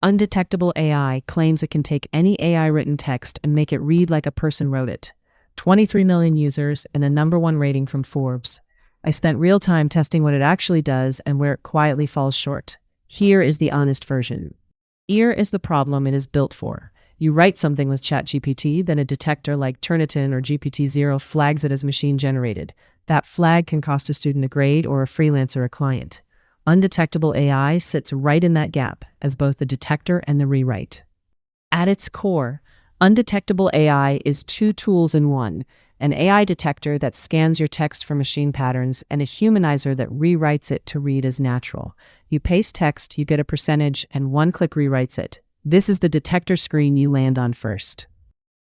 Undetectable AI claims it can take any AI-written text and make it read like a person wrote it. 23 million users and a #1 rating from Forbes. I spent real time testing what it actually does and where it quietly falls short. Here is the honest version. Here is the problem it is built for. You write something with ChatGPT, then a detector like Turnitin or GPTZero flags it as machine-generated. That flag can cost a student a grade or a freelancer a client. Undetectable AI sits right in that gap as both the detector and the rewrite. At its core, Undetectable AI is two tools in one: an AI detector that scans your text for machine patterns and a humanizer that rewrites it to read as natural. You paste text, you get a percentage, and one-click rewrites it. This is the detector screen you land on first.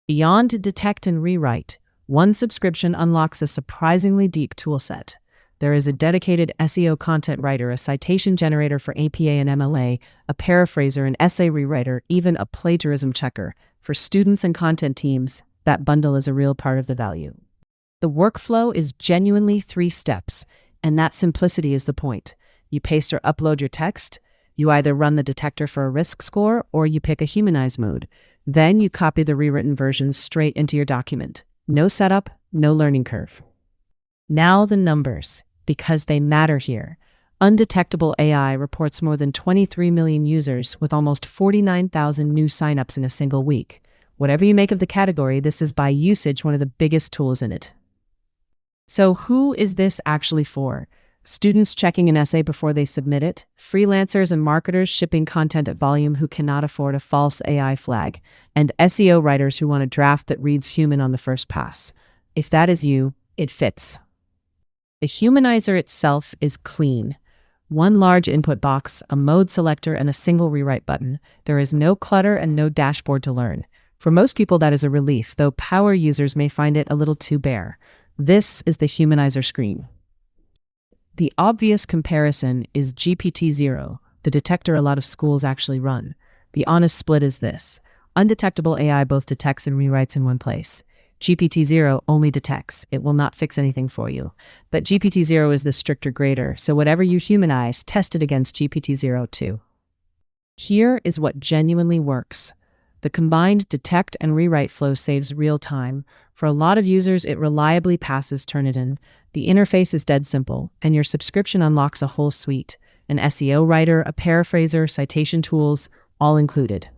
Beyond detect and rewrite, one subscription unlocks a surprisingly deep toolset. There is a dedicated SEO content writer, a citation generator for APA and MLA, a paraphraser, an essay rewriter, even a plagiarism checker. For students and content teams, that bundle is a real part of the value. The workflow is genuinely 3 steps, and that simplicity is the point. You paste or upload your text, you either run the detector for a risk score or you pick a humanize mode. Then you copy the rewritten version straight into your document. No setup, no learning curve. Now the numbers, because they matter here. Undetectable AI reports more than 23 million users with almost 49,000 new signups in a single week. Whatever you make of the category, this is by usage one of the biggest tools in it. So who is this actually for? Students checking an essay before they submit it, freelancers and marketers shipping content at volume who cannot afford a false AI flag, and SEO writers who want a draft that reads human on the first pass. If that is you, it fits. The humanizer itself is clean. One large input box, a mode selector, and a single rewrite button. There is no clutter and no dashboard to learn. For most people, that is a relief, though power users may find it a little too bare. This is the humanizer screen. The obvious comparison is GPTZero, the detector a lot of schools actually run. The honest split is this: Undetectable AI both detects and rewrites in one place. GPTZero only detects. It will not fix anything for you. But GPTZero is the stricter grader, so whatever you humanize, test it against GPTZero too. Here is what genuinely works. The combined detect and rewrite flow saves real time. For a lot of users, it reliably passes Turnitin. The interface is dead simple, and your subscription unlocks a whole suite: an SEO writer, a paraphraser, citation tools, all included.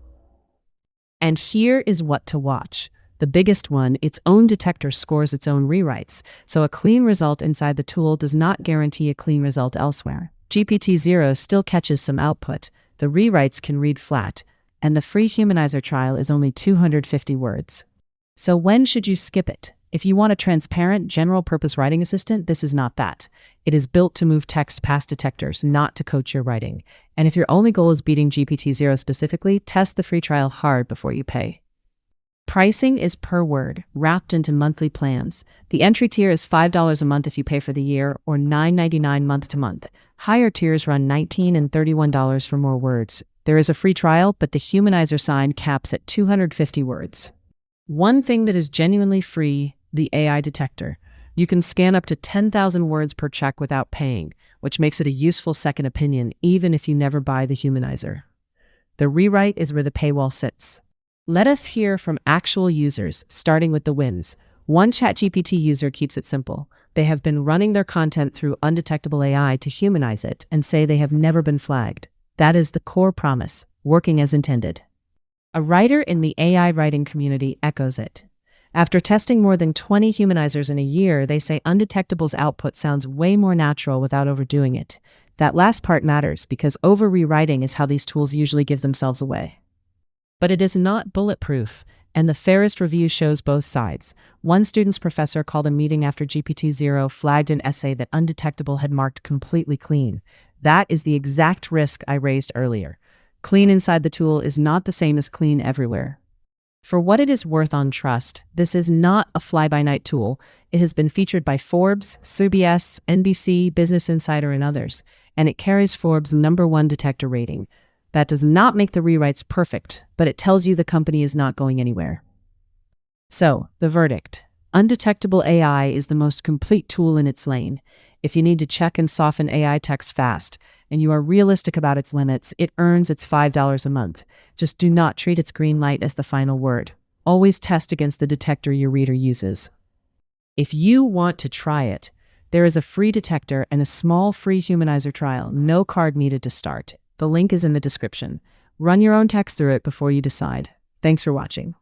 And here is what to watch. The biggest one, its own detector scores its own rewrites, so a clean result inside the tool does not guarantee a clean result elsewhere. GPTZero still catches some output. The rewrites can read flat, and the free humanizer trial is only 250 words. So when should you skip it? If you want a transparent, general-purpose writing assistant, this is not that. It is built to move text past detectors, not to coach your writing. And if your only goal is beating GPTZero specifically, test the free trial hard before you pay. Pricing is per word, wrapped into monthly plans. The entry tier is $5 a month if you pay for the year, or $9.99 month to month. Higher tiers run $19 and $31 for more words. There is a free trial, but the humanizer sign caps at 250 words. One thing that is genuinely free: the AI detector. You can scan up to 10,000 words per check without paying, which makes it a useful second opinion even if you never buy the humanizer. The rewrite is where the paywall sits. Let us hear from actual users, starting with the wins. One ChatGPT user keeps it simple. They have been running their content through Undetectable AI to humanize it and say they have never been flagged. That is the core promise, working as intended. A writer in the AI writing community echoes it. After testing more than 20 humanizers in a year, they say Undetectable's output sounds way more natural without overdoing it. That last part matters because over-rewriting is how these tools usually give themselves away. But it is not bulletproof, and the fairest review shows both sides. One student's professor called a meeting after GPTZero flagged an essay that Undetectable had marked completely clean. That is the exact risk I raised earlier. Clean inside the tool is not the same as clean everywhere. For what it is worth on trust, this is not a fly-by-night tool. It has been featured by Forbes, CBS, NBC, Business Insider, and others, and it carries Forbes' #1 detector rating. That does not make the rewrites perfect, but it tells you the company is not going anywhere. So, the verdict: Undetectable AI is the most complete tool in its lane. If you need to check and soften AI text fast, and you are realistic about its limits, it earns its $5 a month. Just do not treat its green light as the final word. Always test against the detector your reader uses. If you want to try it, there is a free detector and a small free Humanizer trial. No card needed to start. The link is in the description. Run your own text through it before you decide. Thanks for watching.